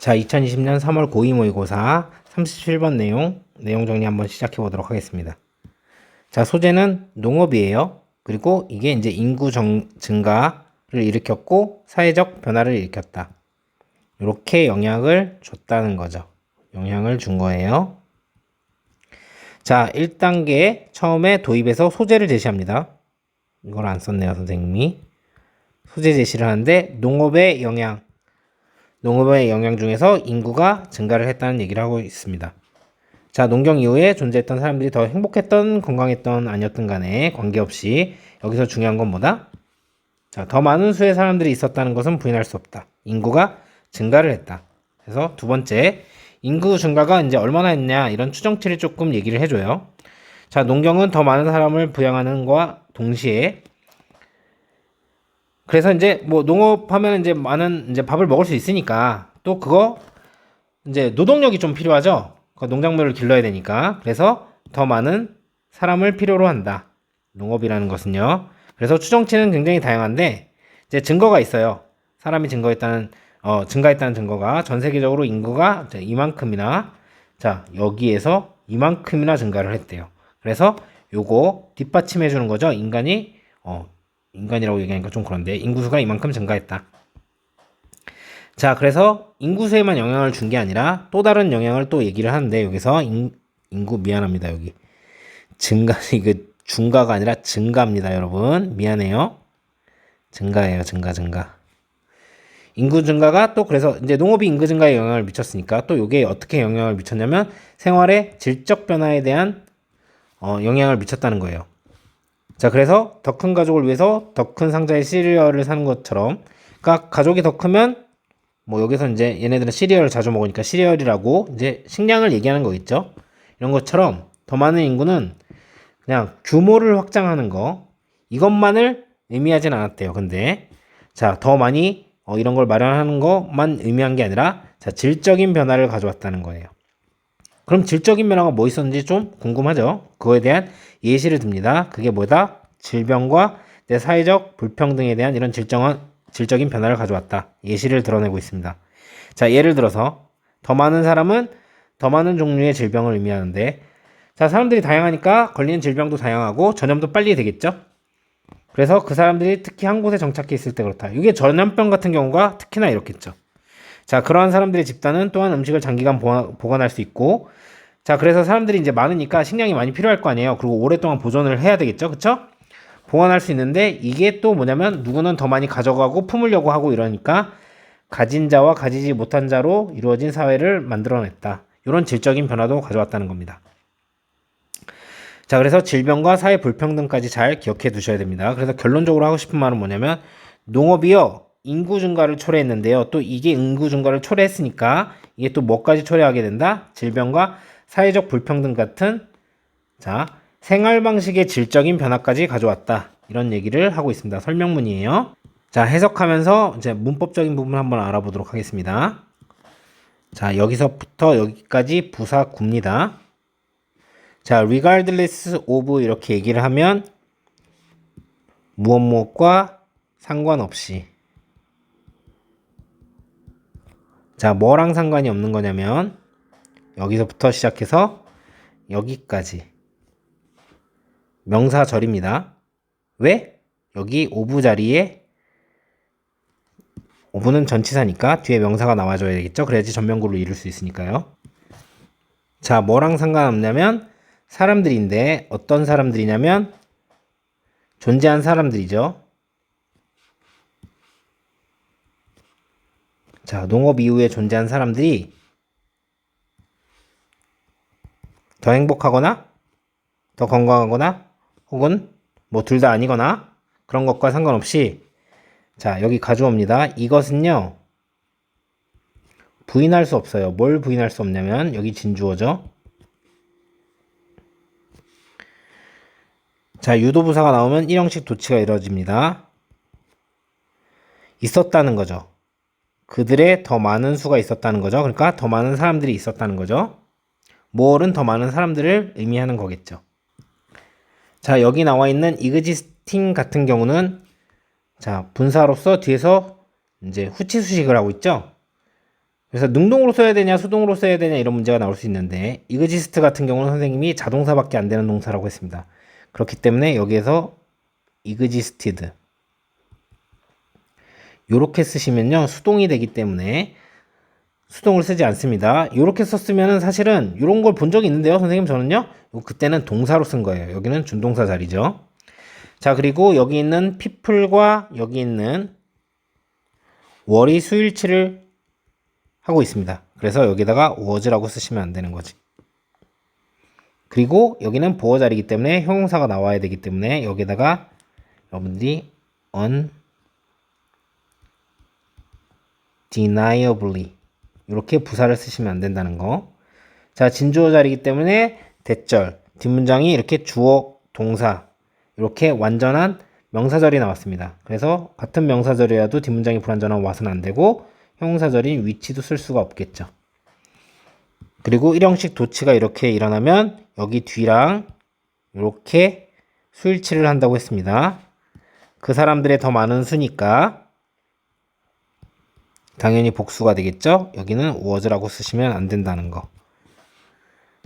자, 2020년 3월 고2 모의고사 37번 내용 정리 한번 시작해 보도록 하겠습니다. 자, 소재는 농업이에요. 그리고 이게 이제 증가를 일으켰고 사회적 변화를 일으켰다. 이렇게 영향을 줬다는 거죠. 영향을 준 거예요. 자, 1단계 처음에 도입에서 소재를 제시합니다. 이걸 안 썼네요, 선생님이. 소재 제시를 하는데 농업의 영향 중에서 인구가 증가를 했다는 얘기를 하고 있습니다. 자, 농경 이후에 존재했던 사람들이 더 행복했던, 건강했던, 아니었던 간에 관계없이 여기서 중요한 건 뭐다? 자, 더 많은 수의 사람들이 있었다는 것은 부인할 수 없다. 인구가 증가를 했다. 그래서 두 번째, 인구 증가가 이제 얼마나 했냐 이런 추정치를 조금 얘기를 해줘요. 자, 농경은 더 많은 사람을 부양하는 것과 동시에 그래서 이제 뭐 농업하면 이제 많은 이제 밥을 먹을 수 있으니까 또 그거 이제 노동력이 좀 필요하죠. 그 농작물을 길러야 되니까. 그래서 더 많은 사람을 필요로 한다. 농업이라는 것은요. 그래서 추정치는 굉장히 다양한데 이제 증거가 있어요. 사람이 증가했다는 증거가 전 세계적으로 인구가 이만큼이나 자, 여기에서 이만큼이나 증가를 했대요. 그래서 요거 뒷받침해 주는 거죠. 인간이라고 얘기하니까 좀 그런데 인구수가 이만큼 증가했다. 자, 그래서 인구수에만 영향을 준 게 아니라 또 다른 영향을 또 얘기를 하는데 여기서 인구 미안합니다. 여기 이거 중가가 아니라 증가입니다, 여러분. 미안해요. 증가예요. 증가. 인구 증가가 또 그래서 이제 농업이 인구 증가에 영향을 미쳤으니까 또 이게 어떻게 영향을 미쳤냐면 생활의 질적 변화에 대한 영향을 미쳤다는 거예요. 자, 그래서 더 큰 가족을 위해서 더 큰 상자의 시리얼을 사는 것처럼, 그러니까 가족이 더 크면 뭐 여기서 이제 얘네들은 시리얼을 자주 먹으니까 시리얼이라고 이제 식량을 얘기하는 거 있죠. 이런 것처럼 더 많은 인구는 그냥 규모를 확장하는 거 이것만을 의미하진 않았대요. 근데 자, 더 많이 이런 걸 마련하는 것만 의미한 게 아니라 자, 질적인 변화를 가져왔다는 거예요. 그럼 질적인 변화가 뭐 있었는지 좀 궁금하죠? 그거에 대한 예시를 듭니다. 그게 뭐다? 질병과 내 사회적 불평등에 대한 이런 질적인 변화를 가져왔다. 예시를 드러내고 있습니다. 자, 예를 들어서 더 많은 사람은 더 많은 종류의 질병을 의미하는데 자, 사람들이 다양하니까 걸리는 질병도 다양하고 전염도 빨리 되겠죠? 그래서 그 사람들이 특히 한 곳에 정착해 있을 때 그렇다. 이게 전염병 같은 경우가 특히나 이렇겠죠. 자, 그러한 사람들의 집단은 또한 음식을 장기간 보관할 수 있고 자, 그래서 사람들이 이제 많으니까 식량이 많이 필요할 거 아니에요. 그리고 오랫동안 보존을 해야 되겠죠. 그쵸? 보관할 수 있는데 이게 또 뭐냐면 누구는 더 많이 가져가고 품으려고 하고 이러니까 가진 자와 가지지 못한 자로 이루어진 사회를 만들어냈다. 이런 질적인 변화도 가져왔다는 겁니다. 자, 그래서 질병과 사회 불평등까지 잘 기억해 두셔야 됩니다. 그래서 결론적으로 하고 싶은 말은 뭐냐면 농업이요. 인구 증가를 초래했는데요. 또 이게 인구 증가를 초래했으니까 이게 또 뭐까지 초래하게 된다? 질병과 사회적 불평등 같은 자, 생활 방식의 질적인 변화까지 가져왔다. 이런 얘기를 하고 있습니다. 설명문이에요. 자, 해석하면서 이제 문법적인 부분 한번 알아보도록 하겠습니다. 자, 여기서부터 여기까지 부사 구입니다. 자, regardless of 이렇게 얘기를 하면 무엇과 상관없이 자, 뭐랑 상관이 없는 거냐면 여기서부터 시작해서 여기까지 명사절입니다. 왜? 여기 of 자리에 of는 전치사니까 뒤에 명사가 나와줘야 되겠죠? 그래야지 전면구를 이룰 수 있으니까요. 자, 뭐랑 상관없냐면 사람들인데 어떤 사람들이냐면 존재한 사람들이죠. 자, 농업 이후에 존재한 사람들이 더 행복하거나 더 건강하거나 혹은 뭐 둘 다 아니거나 그런 것과 상관없이 자, 여기 가주어입니다. 이것은요 부인할 수 없어요. 뭘 부인할 수 없냐면 여기 진주어죠. 자, 유도부사가 나오면 일형식 도치가 이루어집니다. 있었다는 거죠. 그들의 더 많은 수가 있었다는 거죠. 그러니까 더 많은 사람들이 있었다는 거죠. more는 더 많은 사람들을 의미하는 거겠죠. 자, 여기 나와 있는 existing 같은 경우는 자, 분사로서 뒤에서 이제 후치 수식을 하고 있죠. 그래서 능동으로 써야 되냐 수동으로 써야 되냐 이런 문제가 나올 수 있는데 exist 같은 경우는 선생님이 자동사밖에 안 되는 동사라고 했습니다. 그렇기 때문에 여기에서 existed 요렇게 쓰시면요 수동이 되기 때문에 수동을 쓰지 않습니다. 요렇게 썼으면 사실은 이런 걸 본 적이 있는데요 선생님 저는요 그때는 동사로 쓴 거예요. 여기는 준동사 자리죠. 자 그리고 여기 있는 people과 여기 있는 월이 수일치를 하고 있습니다. 그래서 여기다가 was라고 쓰시면 안 되는 거지. 그리고 여기는 보어 자리이기 때문에 형용사가 나와야 되기 때문에 여기다가 여러분들이 undeniably 이렇게 부사를 쓰시면 안 된다는 거. 자 진주어 자리이기 때문에 대절 뒷문장이 이렇게 주어 동사 이렇게 완전한 명사절이 나왔습니다. 그래서 같은 명사절이라도 뒷문장이 불완전한 what은 안 되고 형용사절인 which도 쓸 수가 없겠죠. 그리고 일형식 도치가 이렇게 일어나면 여기 뒤랑 이렇게 수일치를 한다고 했습니다. 그 사람들의 더 많은 수니까 당연히 복수가 되겠죠. 여기는 was라고 쓰시면 안 된다는 거.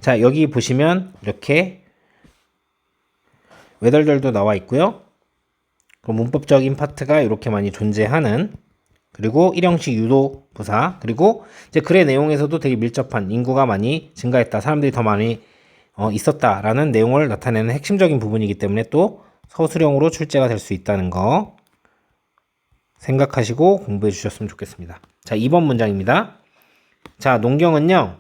자 여기 보시면 이렇게 외덜절도 나와 있고요. 그럼 문법적인 파트가 이렇게 많이 존재하는 그리고 일형식 유도 부사 그리고 이제 글의 내용에서도 되게 밀접한 인구가 많이 증가했다 사람들이 더 많이 있었다라는 내용을 나타내는 핵심적인 부분이기 때문에 또 서술형으로 출제가 될 수 있다는 거 생각하시고 공부해 주셨으면 좋겠습니다. 자 2번 문장입니다. 자 농경은요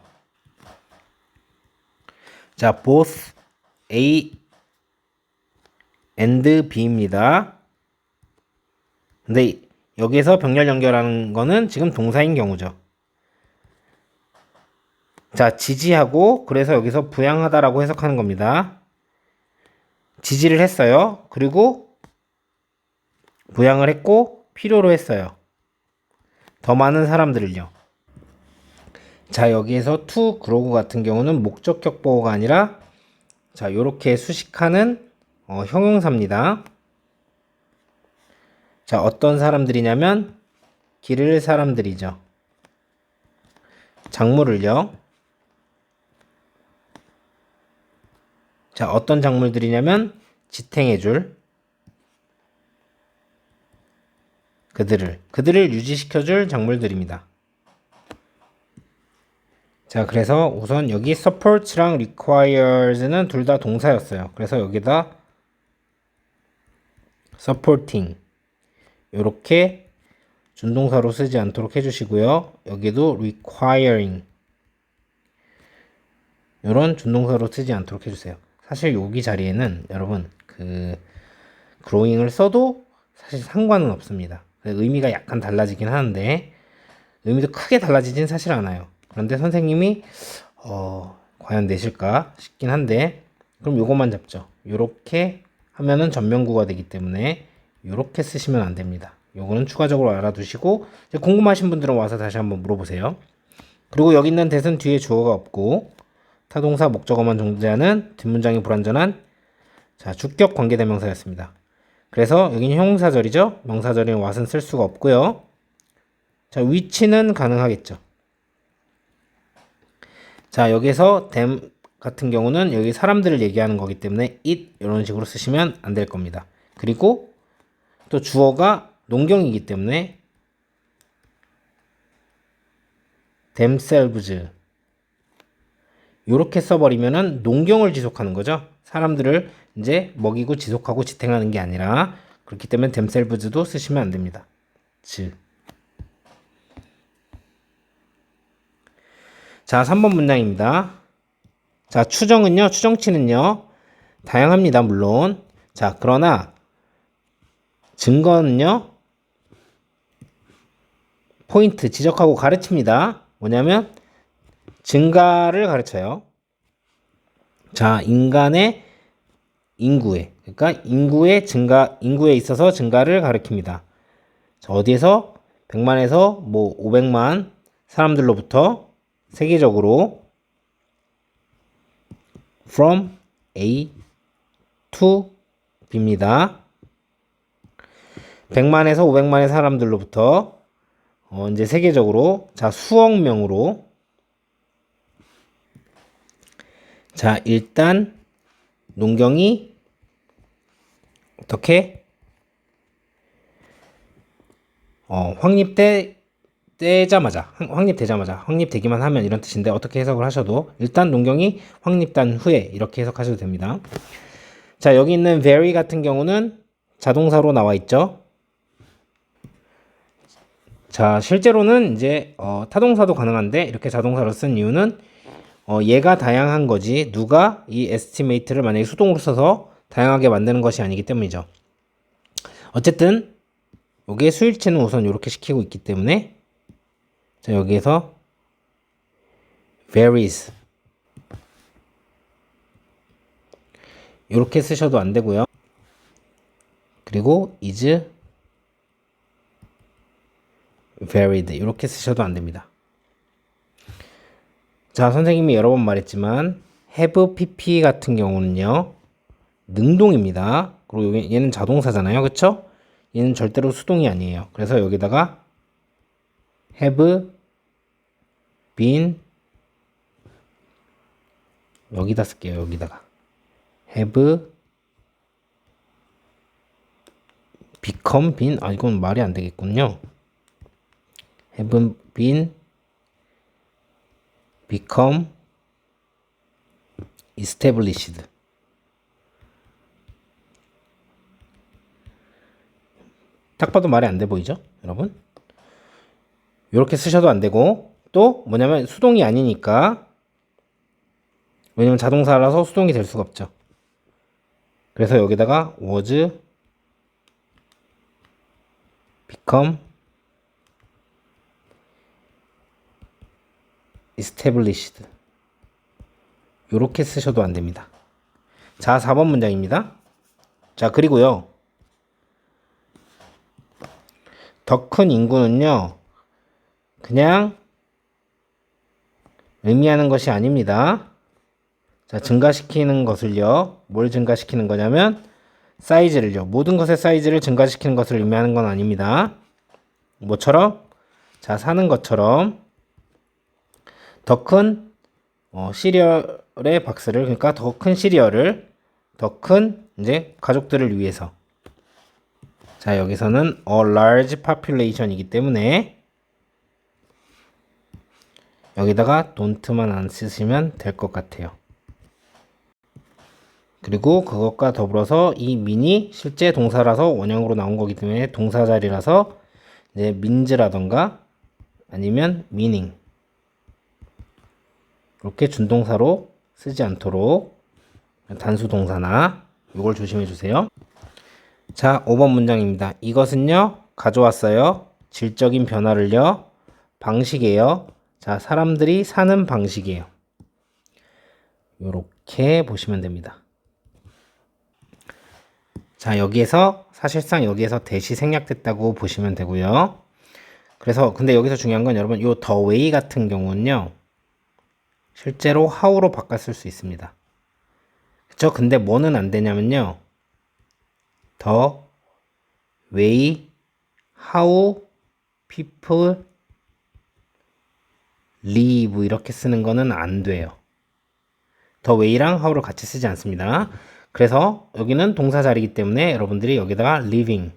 자 both A and B입니다. 근데 여기에서 병렬 연결하는 거는 지금 동사인 경우죠. 자, 지지하고 그래서 여기서 부양하다라고 해석하는 겁니다. 지지를 했어요. 그리고 부양을 했고 필요로 했어요. 더 많은 사람들을요. 자, 여기에서 to grow 같은 경우는 목적격 보호가 아니라 자, 요렇게 수식하는 형용사입니다. 자, 어떤 사람들이냐면 기를 사람들이죠. 작물을요. 자, 어떤 작물들이냐면 지탱해줄 그들을 유지시켜줄 작물들입니다. 자, 그래서 우선 여기 support랑 requires는 둘 다 동사였어요. 그래서 여기다 supporting 요렇게 준동사로 쓰지 않도록 해주시고요. 여기도 requiring 요런 준동사로 쓰지 않도록 해주세요. 사실 여기 자리에는 여러분 growing을 써도 사실 상관은 없습니다. 의미가 약간 달라지긴 하는데 의미도 크게 달라지진 사실 않아요. 그런데 선생님이 과연 내실까 싶긴 한데 그럼 요것만 잡죠. 요렇게 하면은 전면구가 되기 때문에 요렇게 쓰시면 안 됩니다. 요거는 추가적으로 알아두시고 이제 궁금하신 분들은 와서 다시 한번 물어보세요. 그리고 여기 있는 that은 뒤에 주어가 없고 타동사 목적어만 존재하는 뒷문장이 불완전한 자 주격 관계대명사였습니다. 그래서 여기는 형용사절이죠. 명사절인 what은 쓸 수가 없고요. 자 which는 가능하겠죠. 자 여기서 them 같은 경우는 여기 사람들을 얘기하는 거기 때문에 it 이런 식으로 쓰시면 안 될 겁니다. 그리고 또 주어가 농경이기 때문에 themselves 요렇게 써버리면은 농경을 지속하는 거죠. 사람들을 이제 먹이고 지속하고 지탱하는 게 아니라 그렇기 때문에 themselves도 쓰시면 안 됩니다. 자 3번 문장입니다. 자 추정은요 추정치는요 다양합니다. 물론 자 그러나 증거는요 포인트 지적하고 가르칩니다. 뭐냐면 증가를 가르쳐요. 자 인간의 인구에 그러니까 인구의 증가 인구에 있어서 증가를 가리킵니다. 자, 어디에서 100만에서 뭐 500만 사람들로부터 세계적으로 from A to B입니다. 100만에서 500만의 사람들로부터 이제 세계적으로 자 수억 명으로 자 일단 농경이 어떻게 확립되기만 하면 이런 뜻인데 어떻게 해석을 하셔도 일단 농경이 확립된 후에 이렇게 해석하셔도 됩니다. 자 여기 있는 very 같은 경우는 자동사로 나와 있죠. 자 실제로는 이제 타동사도 가능한데 이렇게 자동사로 쓴 이유는 얘가 다양한 거지 누가 이 estimate를 만약에 수동으로 써서 다양하게 만드는 것이 아니기 때문이죠. 어쨌든 여기에 수일치는 우선 이렇게 시키고 있기 때문에 자 여기에서 varies 이렇게 쓰셔도 안 되고요. 그리고 is varied 이렇게 쓰셔도 안 됩니다. 자 선생님이 여러 번 말했지만 have pp 같은 경우는요 능동입니다. 그리고 얘는 자동사잖아요. 그쵸? 얘는 절대로 수동이 아니에요. 그래서 여기다가 have been 여기다 쓸게요. 여기다가 have become been 이건 말이 안 되겠군요. have been become established 딱 봐도 말이 안 돼 보이죠? 여러분 이렇게 쓰셔도 안 되고 또 뭐냐면 수동이 아니니까 왜냐면 자동사라서 수동이 될 수가 없죠. 그래서 여기다가 was become established 이렇게 쓰셔도 안 됩니다. 자 4번 문장입니다. 자 그리고요 더 큰 인구는요 그냥 의미하는 것이 아닙니다. 자 증가시키는 것을요 뭘 증가시키는 거냐면 사이즈를요 모든 것의 사이즈를 증가시키는 것을 의미하는 건 아닙니다. 뭐처럼 자 사는 것처럼 더 큰 시리얼의 박스를 그러니까 더 큰 시리얼을 더 큰 이제 가족들을 위해서 자 여기서는 a large population이기 때문에 여기다가 don't만 안 쓰시면 될 것 같아요. 그리고 그것과 더불어서 이 mean이 실제 동사라서 원형으로 나온 거기 때문에 동사 자리라서 이제 means라던가 아니면 meaning 이렇게 준동사로 쓰지 않도록 단수 동사나 이걸 조심해 주세요. 자 5번 문장입니다. 이것은요 가져왔어요 질적인 변화를요 방식이에요. 자 사람들이 사는 방식이에요. 이렇게 보시면 됩니다. 자 여기에서 사실상 여기에서 대시 생략됐다고 보시면 되고요. 그래서 근데 여기서 중요한 건 여러분 요 the way 같은 경우는요 실제로 how로 바꿨을 수 있습니다. 그쵸? 근데 뭐는 안 되냐면요 the way how people live 이렇게 쓰는 거는 안 돼요. the way랑 how를 같이 쓰지 않습니다. 그래서 여기는 동사 자리이기 때문에 여러분들이 여기다가 living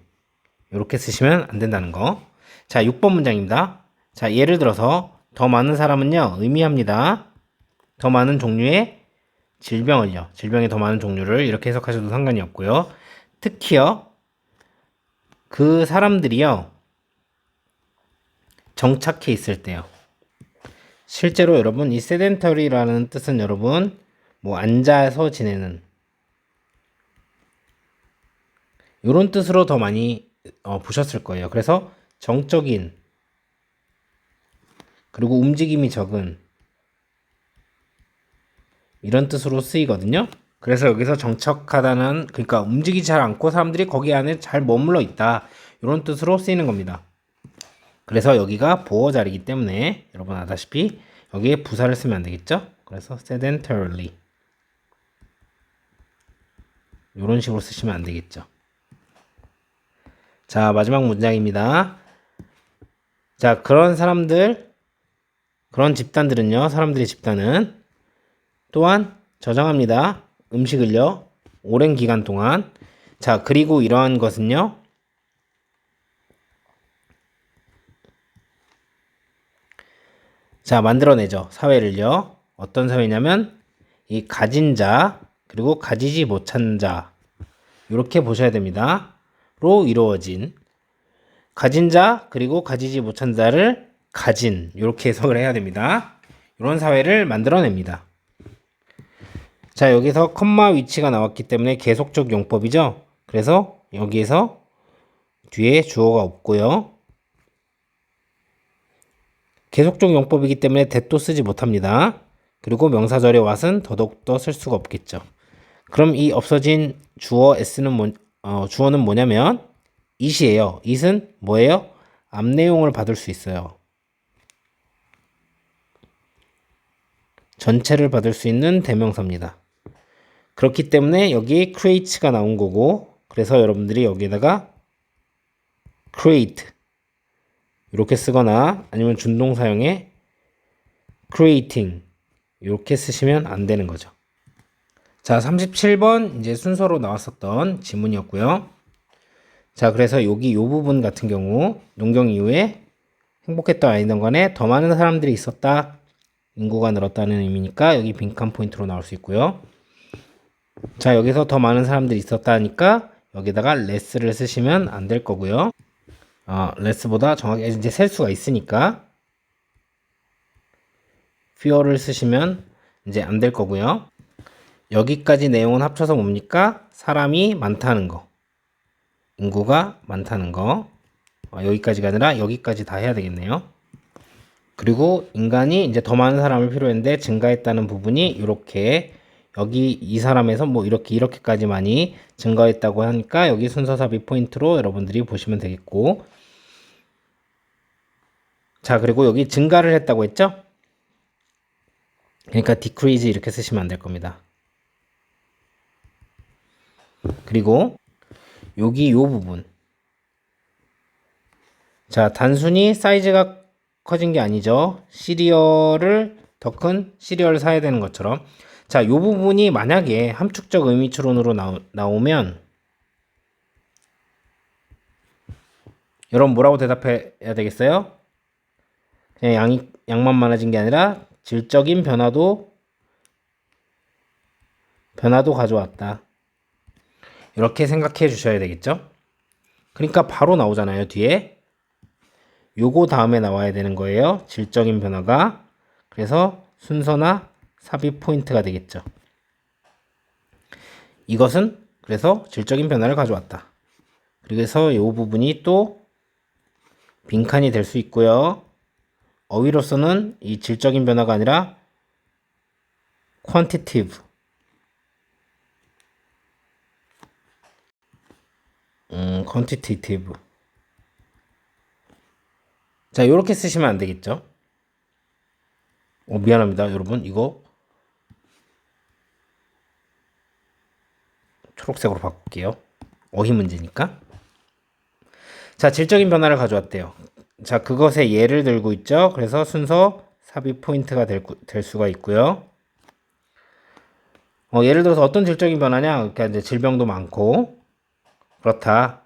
이렇게 쓰시면 안 된다는 거. 자 6번 문장입니다. 자 예를 들어서 더 많은 사람은요 의미합니다. 더 많은 종류의 질병을요 질병의 더 많은 종류를 이렇게 해석하셔도 상관이 없고요. 특히요 그 사람들이요 정착해 있을 때요. 실제로 여러분 이 sedentary라는 뜻은 여러분 뭐 앉아서 지내는 이런 뜻으로 더 많이 보셨을 거예요. 그래서 정적인 그리고 움직임이 적은 이런 뜻으로 쓰이거든요. 그래서 여기서 정착하다는 그러니까 움직이지 잘 않고 사람들이 거기 안에 잘 머물러 있다 이런 뜻으로 쓰이는 겁니다. 그래서 여기가 보어 자리이기 때문에 여러분 아다시피 여기에 부사를 쓰면 안 되겠죠. 그래서 sedentarily 이런 식으로 쓰시면 안 되겠죠. 자 마지막 문장입니다. 자, 그런 사람들, 그런 집단들은요, 사람들의 집단은 또한 저장합니다. 음식을요, 오랜 기간 동안. 자, 그리고 이러한 것은요, 자, 만들어내죠. 사회를요. 어떤 사회냐면, 이 가진 자, 그리고 가지지 못한 자, 이렇게 보셔야 됩니다. 로 이루어진, 가진 자, 그리고 가지지 못한 자를 가진, 이렇게 해석을 해야 됩니다. 이런 사회를 만들어냅니다. 자, 여기서 컴마 위치가 나왔기 때문에 계속적 용법이죠. 그래서 여기에서 뒤에 주어가 없고요. 계속적 용법이기 때문에 that도 쓰지 못합니다. 그리고 명사절의 what은 더더욱더 쓸 수가 없겠죠. 그럼 이 없어진 주어 s는 주어는 뭐냐면 it이에요. it은 뭐예요? 앞 내용을 받을 수 있어요. 전체를 받을 수 있는 대명사입니다. 그렇기 때문에 여기 create가 나온 거고, 그래서 여러분들이 여기에다가 create 이렇게 쓰거나 아니면 준동사형에 creating 이렇게 쓰시면 안 되는 거죠. 자, 37번 이제 순서로 나왔었던 지문이었고요. 자, 그래서 여기 요 부분 같은 경우 농경 이후에 행복했던 아니던 간에 더 많은 사람들이 있었다. 인구가 늘었다는 의미니까 여기 빈칸 포인트로 나올 수 있고요. 자, 여기서 더 많은 사람들이 있었다니까 여기다가 less를 쓰시면 안 될 거고요. less보다 정확히 이제 셀 수가 있으니까 fewer를 쓰시면 이제 안 될 거고요. 여기까지 내용은 합쳐서 뭡니까? 사람이 많다는 거. 인구가 많다는 거. 여기까지가 아니라 여기까지 다 해야 되겠네요. 그리고 인간이 이제 더 많은 사람을 필요했는데 증가했다는 부분이 이렇게 여기 이 사람에서 뭐 이렇게까지 많이 증가했다고 하니까 여기 순서삽입 포인트로 여러분들이 보시면 되겠고. 자, 그리고 여기 증가를 했다고 했죠? 그러니까 decrease 이렇게 쓰시면 안 될 겁니다. 그리고 여기 요 부분. 자, 단순히 사이즈가 커진 게 아니죠. 시리얼을 더 큰 시리얼을 사야 되는 것처럼. 자, 요 부분이 만약에 함축적 의미 추론으로 나오면 여러분 뭐라고 대답해야 되겠어요? 그냥 양만 많아진 게 아니라 질적인 변화도 가져왔다. 이렇게 생각해 주셔야 되겠죠? 그러니까 바로 나오잖아요, 뒤에. 요거 다음에 나와야 되는 거예요. 질적인 변화가. 그래서 순서나 삽입 포인트가 되겠죠. 이것은 그래서 질적인 변화를 가져왔다. 그래서 이 부분이 또 빈칸이 될 수 있고요. 어휘로서는 이 질적인 변화가 아니라 quantitative. quantitative. 자, 이렇게 쓰시면 안 되겠죠? 미안합니다, 여러분. 이거 초록색으로 바꿀게요. 어휘 문제니까. 자, 질적인 변화를 가져왔대요. 자, 그것의 예를 들고 있죠. 그래서 순서 삽입 포인트가 될 수가 있고요. 예를 들어서 어떤 질적인 변화냐? 그러니까 이제 질병도 많고 그렇다.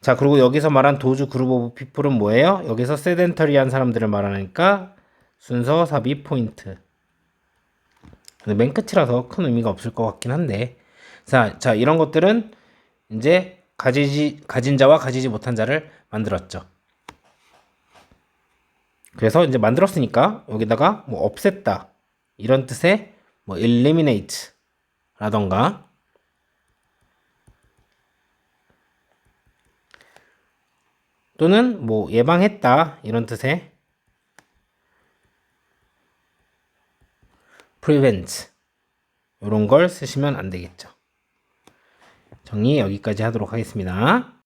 자, 그리고 여기서 말한 도주 그룹 오브 피플은 뭐예요? 여기서 세덴터리한 사람들을 말하니까 순서 삽입 포인트. 근데 맨 끝이라서 큰 의미가 없을 것 같긴 한데. 자, 이런 것들은 이제 가진 자와 가지지 못한 자를 만들었죠. 그래서 이제 만들었으니까 여기다가 뭐 없앴다 이런 뜻의 뭐 eliminate 라던가 또는 뭐 예방했다 이런 뜻의 prevent 이런 걸 쓰시면 안 되겠죠. 정리 여기까지 하도록 하겠습니다.